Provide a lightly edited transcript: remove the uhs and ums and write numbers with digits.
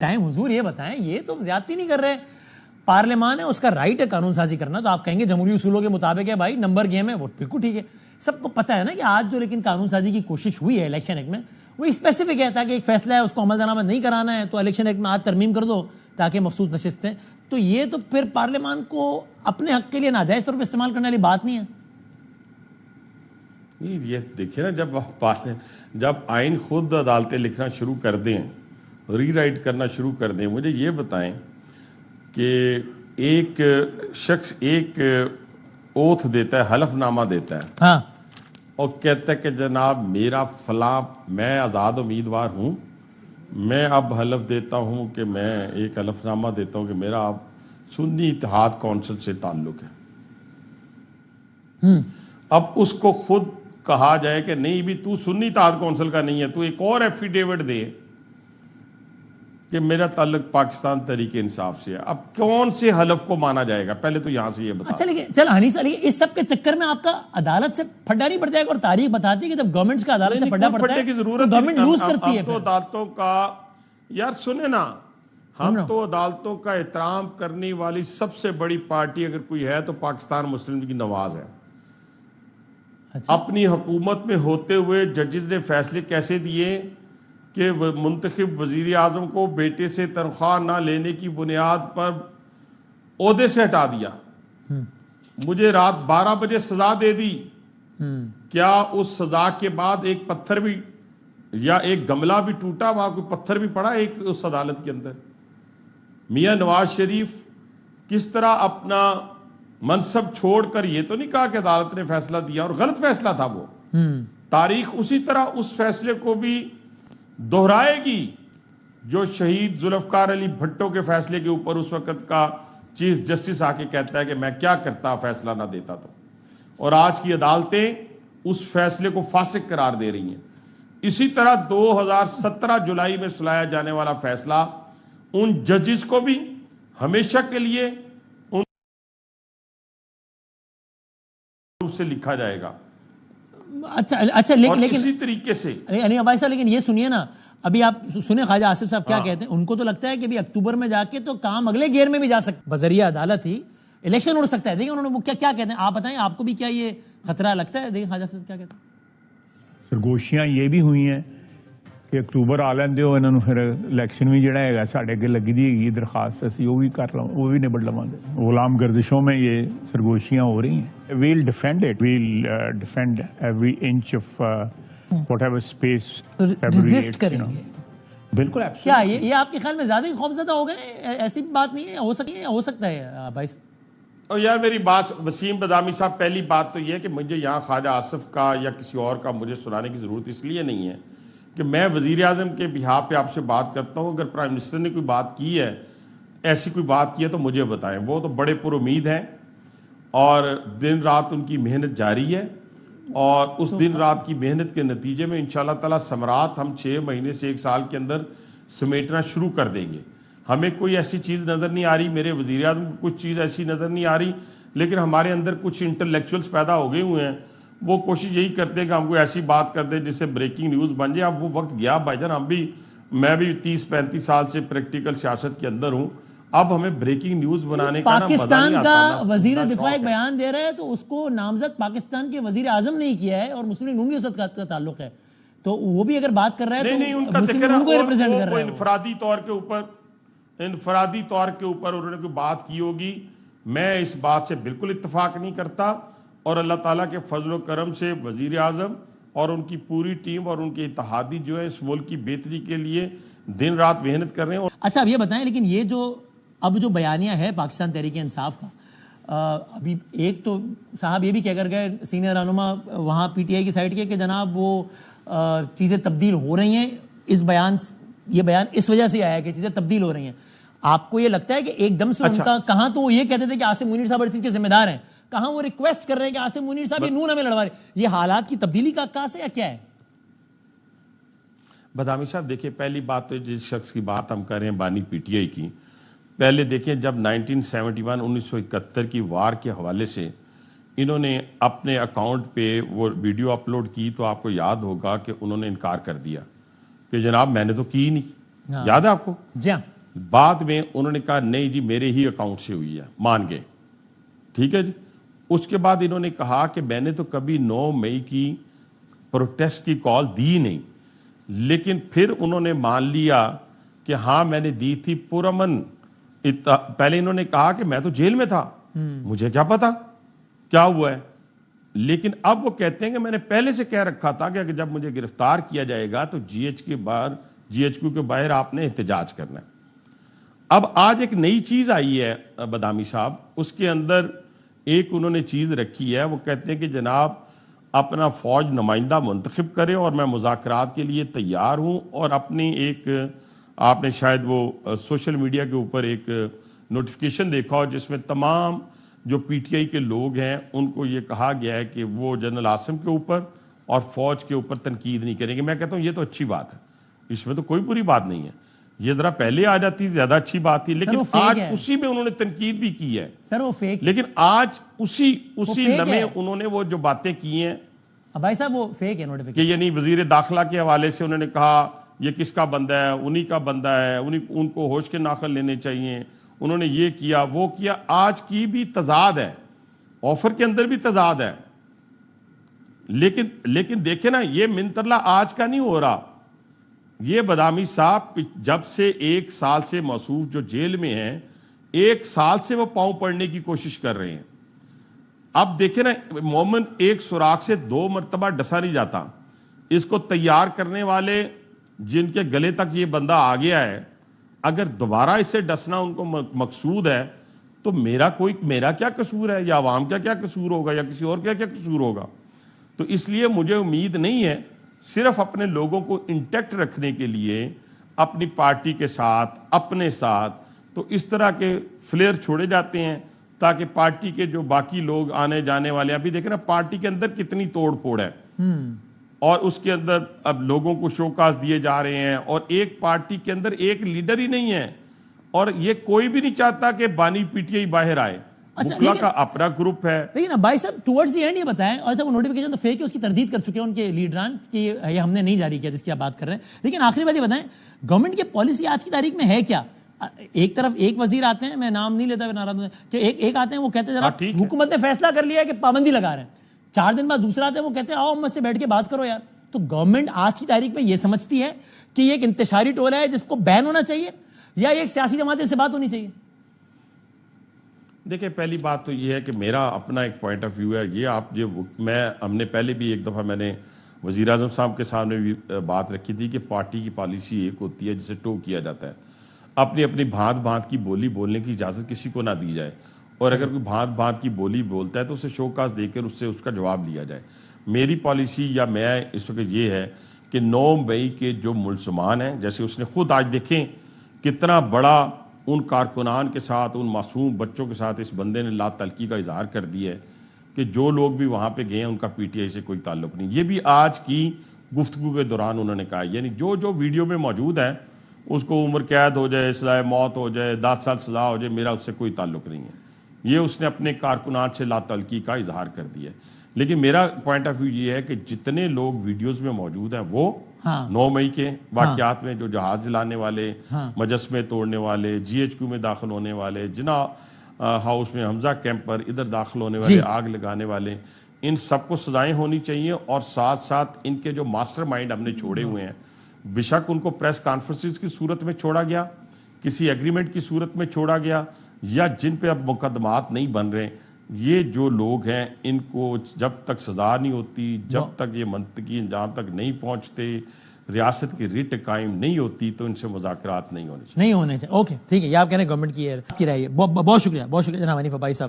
Time حضور یہ بتائیں، یہ تو زیادتی نہیں کر رہے، پارلیمان ہے، اس کا رائٹ ہے قانون سازی کرنا، تو آپ کہیں گے جمہوری اصولوں کے مطابق ہے بھائی، نمبر گیم ہے، وہ بالکل ٹھیک ہے، سب کو پتہ ہے نا کہ آج جو لیکن قانون سازی کی کوشش ہوئی ہے الیکشن ایکٹ میں، وہ اسپیسیفک ہے تاکہ ایک فیصلہ ہے اس کو عمل درآمد نہیں کرانا ہے تو الیکشن ایکٹ میں آج ترمیم کر دو تاکہ مخصوص نشستیں، تو یہ تو پھر پارلیمان کو اپنے حق کے لیے ناجائز طور پہ استعمال کرنے والی بات نہیں ہے۔ یہ دیکھیں نا، جب آئین خود عدالتیں لکھنا شروع کر دیں، ری رائٹ کرنا شروع کر دیں، مجھے یہ بتائیں کہ ایک شخص ایک اوتھ دیتا ہے، حلف نامہ دیتا ہے، ہاں، اور کہتا ہے کہ جناب میرا فلاں، میں آزاد امیدوار ہوں، میں اب حلف دیتا ہوں کہ میں ایک حلف نامہ دیتا ہوں کہ میرا اب سنی اتحاد کونسل سے تعلق ہے۔ اب اس کو خود کہا جائے کہ نہیں بھی تو سنی اتحاد کونسل کا نہیں ہے، تو ایک اور ایفیڈیوٹ دے کہ میرا تعلق پاکستان تحریک انصاف سے ہے، اب کون سے حلف کو مانا جائے گا؟ پہلے تو یہاں سے یہ بتا۔ اچھا لیکن چل ہنی صاحب، اس سب کے چکر میں آپ کا عدالت سے پھڈا نہیں پڑ جائے گا، اور تاریخ بتاتی ہے کہ جب گورنمنٹس کا عدالت سے پھڈا پڑتا ہے تو گورنمنٹ لوز کرتی ہے۔ ہم تو عدالتوں کا، یار سنیں نا، ہم تو عدالتوں کا احترام کرنے والی سب سے بڑی پارٹی اگر کوئی ہے تو پاکستان مسلم لیگ نواز ہے۔ اپنی حکومت میں ہوتے ہوئے ججز نے فیصلے کیسے دیے کہ منتخب وزیر اعظم کو بیٹے سے تنخواہ نہ لینے کی بنیاد پر عہدے سے ہٹا دیا، مجھے رات 12 بجے سزا دے دی، کیا اس سزا کے بعد ایک پتھر بھی یا ایک گملہ بھی ٹوٹا، وہاں کوئی پتھر بھی پڑا ایک اس عدالت کے اندر؟ میاں نواز شریف کس طرح اپنا منصب چھوڑ کر، یہ تو نہیں کہا کہ عدالت نے فیصلہ دیا اور غلط فیصلہ تھا وہ، تاریخ اسی طرح اس فیصلے کو بھی دہرائے گی جو شہید ذوالفقار علی بھٹو کے فیصلے کے اوپر اس وقت کا چیف جسٹس آ کے کہتا ہے کہ میں کیا کرتا فیصلہ نہ دیتا تو، اور آج کی عدالتیں اس فیصلے کو فاسق قرار دے رہی ہیں۔ اسی طرح 2017 جولائی میں سنایا جانے والا فیصلہ ان ججز کو بھی ہمیشہ کے لیے سے لکھا جائے گا۔ اچھا لیکن اسی طریقے سے عباس صاحب، لیکن یہ سنیے نا، ابھی آپ سنیں خواجہ آصف صاحب کیا کہتے ہیں، ان کو تو لگتا ہے کہ بھی اکتوبر میں جا کے تو کام اگلے گیئر میں بھی جا سکتا، بذریعہ عدالت ہی الیکشن اڑ سکتا ہے۔ دیکھیں انہوں نے کیا کہتے ہیں، آپ بتائیں آپ کو بھی کیا یہ خطرہ لگتا ہے؟ دیکھیں خواجہ صاحب کیا کہتے ہیں۔ سرگوشیاں یہ بھی ہوئی ہیں کہ اکتوبر آ لین دیو، انہوں نے پھر الیکشن بھی جڑا ہے ساڑھے اگے لگی دی گئی درخواست، اسی وہ بھی کر لوں، وہ بھی نبڑ لواں گے۔ غلام گردشوں میں یہ سرگوشیاں ہو رہی ہیں۔ We'll defend it, we'll defend every inch of whatever space resist کریں گے۔ بالکل۔ کیا یہ آپ کے خیال میں زیادہ ہی خوفزدہ ہو گئے؟ ایسی بات نہیں ہے، ہو سکتا ہے بھائی صاحب۔ اور یار میری بات، وسیم بدامی صاحب، پہلی بات تو یہ ہے کہ مجھے یہاں خواجہ آصف کا یا کسی اور کا مجھے سنانے کی ضرورت اس لیے نہیں ہے کہ میں وزیر اعظم کے بہاف پہ آپ سے بات کرتا ہوں۔ اگر پرائم منسٹر نے کوئی بات کی ہے، ایسی کوئی بات کی ہے تو مجھے بتائیں، وہ تو بڑے پر امید ہیں اور دن رات ان کی محنت جاری ہے، اور اس دن رات کی محنت کے نتیجے میں انشاءاللہ تعالی ثمرات ہم 6 مہینے سے 1 سال کے اندر سمیٹنا شروع کر دیں گے۔ ہمیں کوئی ایسی چیز نظر نہیں آ رہی، میرے وزیر اعظم کو کچھ چیز ایسی نظر نہیں آ رہی، لیکن ہمارے اندر کچھ انٹلیکچوئلز پیدا ہو گئے ہوئے ہیں، وہ کوشش یہی کرتے ہیں کہ ہم کوئی ایسی بات کر دیں جس سے بریکنگ نیوز بن جائے۔ اب وہ وقت گیا بھائی جان، میں بھی 30-35 سال سے پریکٹیکل سیاست کے اندر ہوں، اب ہمیں بریکنگ نیوز بنانے کا پاکستان کا وزیر دفاع ایک بیان دے رہا ہے تو اس کو نامزد پاکستان کے وزیر اعظم نے کیا ہے اور مسلم لیگ نون کے ساتھ کا تعلق ہے، تو وہ بھی اگر بات کر رہا ہے تو مسلم لیگ کو ریپرزینٹ کر رہا ہے۔ انفرادی طور کے اوپر انہوں نے کوئی بات کی ہوگی، میں اس بات سے بالکل اتفاق نہیں کرتا، اور اللہ تعالیٰ کے فضل و کرم سے وزیر اعظم اور ان کی پوری ٹیم اور ان کے اتحادی جو ہے اس ملک کی بہتری کے لیے دن رات محنت کر رہے ہیں۔ اچھا اب یہ بتائیں، لیکن یہ جو بیانیہ ہے پاکستان تحریک انصاف کا، ابھی ایک تو صاحب یہ بھی کہہ کر گئے سینئر رہنما وہاں پی ٹی آئی کی سائڈ کے کہ جناب وہ چیزیں تبدیل ہو رہی ہیں، یہ بیان اس وجہ سے آیا کہ چیزیں تبدیل ہو رہی ہیں۔ آپ کو یہ لگتا ہے کہ ایک دم سے ان کا، کہاں تو وہ یہ کہتے تھے کہ عاصم منیر صاحب ہر چیز کے ذمہ دار ہیں، کہاں وہ ریکویسٹ کر رہے ہیں کہ عاصم منیر صاحب یہ نون ہمیں لڑوا رہے، یہ حالات کی تبدیلی کا عکاس ہے یا کیا ہے؟ بدامی صاحب دیکھیں، پہلی بات تو جس شخص کی بات ہم کر رہے ہیں بانی پی ٹی آئی کی، پہلے دیکھیں جب 1971 کی وار کے حوالے سے انہوں نے اپنے اکاؤنٹ پہ وہ ویڈیو اپلوڈ کی تو آپ کو یاد ہوگا کہ انہوں نے انکار کر دیا کہ جناب میں نے تو کی نہیں، یاد ہے آپ کو؟ جی ہاں بعد میں انہوں نے کہا نہیں جی میرے ہی اکاؤنٹ سے ہوئی ہے، مان گئے، ٹھیک ہے جی۔ اس کے بعد انہوں نے کہا کہ میں نے تو کبھی 9 مئی کی پروٹیسٹ کی کال دی نہیں، لیکن پھر انہوں نے مان لیا کہ ہاں میں نے دی تھی پرامن۔ پہلے انہوں نے کہا کہ میں تو جیل میں تھا، مجھے کیا پتا کیا ہوا ہے، لیکن اب وہ کہتے ہیں کہ میں نے پہلے سے کہہ رکھا تھا کہ جب مجھے گرفتار کیا جائے گا تو جی ایچ کیو کے باہر آپ نے احتجاج کرنا ہے۔ اب آج ایک نئی چیز آئی ہے بدامی صاحب، اس کے اندر ایک انہوں نے چیز رکھی ہے، وہ کہتے ہیں کہ جناب اپنا فوج نمائندہ منتخب کرے اور میں مذاکرات کے لیے تیار ہوں، اور اپنی ایک آپ نے شاید وہ سوشل میڈیا کے اوپر ایک نوٹیفیکیشن دیکھا ہو جس میں تمام جو پی ٹی آئی کے لوگ ہیں ان کو یہ کہا گیا ہے کہ وہ جنرل عاصم کے اوپر اور فوج کے اوپر تنقید نہیں کریں گے۔ میں کہتا ہوں یہ تو اچھی بات ہے، اس میں تو کوئی بری بات نہیں ہے، یہ ذرا پہلے آ جاتی زیادہ اچھی بات تھی، لیکن آج اسی میں انہوں نے تنقید بھی کی ہے سر، وہ فیک، لیکن آج اسی لمحے انہوں نے وہ جو باتیں کی ہیں بھائی صاحب وہ فیک ہے نوٹیفیکیشن، کہ یعنی وزیر داخلہ کے حوالے سے انہوں نے کہا یہ کس کا بندہ ہے، انہی کا بندہ ہے، ان کو ہوش کے ناخن لینے چاہیے، انہوں نے یہ کیا وہ کیا۔ آج کی بھی تضاد ہے، آفر کے اندر بھی تضاد ہے، لیکن دیکھیں نا یہ منترلہ آج کا نہیں ہو رہا، یہ بدامی صاحب جب سے 1 سال سے موصوف جو جیل میں ہیں 1 سال سے وہ پاؤں پڑنے کی کوشش کر رہے ہیں۔ اب دیکھیں نا مومن ایک سوراخ سے 2 مرتبہ ڈسا نہیں جاتا، اس کو تیار کرنے والے جن کے گلے تک یہ بندہ آ گیا ہے اگر دوبارہ اس سے ڈسنا ان کو مقصود ہے تو میرا کیا قصور ہے، یا عوام کا کیا قصور ہوگا، یا کسی اور کا کیا قصور ہوگا؟ تو اس لیے مجھے امید نہیں ہے، صرف اپنے لوگوں کو انٹیکٹ رکھنے کے لیے اپنی پارٹی کے ساتھ اپنے ساتھ تو اس طرح کے فلیئر چھوڑے جاتے ہیں تاکہ پارٹی کے جو باقی لوگ آنے جانے والے، ابھی دیکھیں نا پارٹی کے اندر کتنی توڑ پھوڑ ہے، اور اس کے اندر اب لوگوں کو شوکاز دیے جا رہے ہیں، اور ایک پارٹی کے اندر ایک لیڈر ہی نہیں ہے، اور یہ کوئی بھی نہیں چاہتا کہ بانی پی ٹی آئی باہر آئے، بکلا کا اپنا گروپ ہے۔ لیکن بھائی صاحب ٹورڈز دی اینڈ یہ بتائیں، اور جب وہ نوٹیفیکیشن تو فیک ہے، اس کی تردید کر چکے ہیں ان کے لیڈران کہ یہ ہم نے نہیں جاری کیا جس کی آپ بات کر رہے ہیں، لیکن آخری بات یہ بتائیں گورنمنٹ کی پالیسی آج کی تاریخ میں ہے کیا؟ ایک طرف ایک وزیر آتے ہیں، میں نام نہیں لیتا ناراض کہ ایک آتے ہیں وہ کہتے ہیں جناب حکومت نے فیصلہ کر لیا ہے کہ پابندی لگا رہے ہیں، 4 دن بعد دوسرا آتے ہیں وہ کہتے ہیں آؤ ہم سے بیٹھ کے بات کرو یار۔ تو گورنمنٹ آج کی تاریخ میں یہ سمجھتی ہے کہ یہ ایک انتشاری ٹولہ ہے جس کو بین ہونا چاہیے، یا ایک سیاسی جماعت سے بات ہونی چاہیے؟ دیکھیں پہلی بات تو یہ ہے کہ میرا اپنا ایک پوائنٹ آف ویو ہے، یہ ہم نے پہلے بھی ایک دفعہ میں نے وزیر اعظم صاحب کے سامنے بھی بات رکھی تھی کہ پارٹی کی پالیسی ایک ہوتی ہے جسے ٹو کیا جاتا ہے، اپنی بھانت کی بولی بولنے کی اجازت کسی کو نہ دی جائے، اور اگر کوئی بھانت کی بولی بولتا ہے تو اسے شوکاز دے کر اس کا جواب لیا جائے۔ میری پالیسی یا میں اس وقت یہ ہے کہ 9 مئی کے جو ملزمان ہیں، جیسے اس نے خود آج دیکھیں کتنا بڑا ان کارکنان کے ساتھ، ان معصوم بچوں کے ساتھ اس بندے نے لا تعلقی کا اظہار کر دیا ہے کہ جو لوگ بھی وہاں پہ گئے ہیں ان کا پی ٹی آئی سے کوئی تعلق نہیں۔ یہ بھی آج کی گفتگو کے دوران انہوں نے کہا، یعنی جو ویڈیو میں موجود ہے اس کو عمر قید ہو جائے، سزائے موت ہو جائے، 10 سال سزا ہو جائے، میرا اس سے کوئی تعلق نہیں ہے۔ یہ اس نے اپنے کارکنان سے لا تعلقی کا اظہار کر دیا ہے، لیکن میرا پوائنٹ آف ویو یہ ہے کہ جتنے لوگ ویڈیوز میں موجود ہیں وہ 9 مئی کے واقعات میں جو جہاز جلانے والے، مجسمے توڑنے والے، جی ایچ کیو میں داخل ہونے والے، جناح ہاؤس میں حمزہ کیمپ پر ادھر داخل ہونے والے، آگ لگانے والے، ان سب کو سزائیں ہونی چاہیے، اور ساتھ ساتھ ان کے جو ماسٹر مائنڈ ہم نے چھوڑے ہوئے ہیں، بے شک ان کو پریس کانفرنسز کی صورت میں چھوڑا گیا، کسی ایگریمنٹ کی صورت میں چھوڑا گیا، یا جن پہ اب مقدمات نہیں بن رہے، یہ جو لوگ ہیں ان کو جب تک سزا نہیں ہوتی، جب تک یہ منطقی انجام تک نہیں پہنچتے، ریاست کی ریٹ قائم نہیں ہوتی، تو ان سے مذاکرات نہیں ہونے چاہیے۔ اوکے ٹھیک ہے، یہ آپ کہہ رہے ہیں گورنمنٹ کی رائے ہے۔ بہت شکریہ جناب حنیف عباسی صاحب۔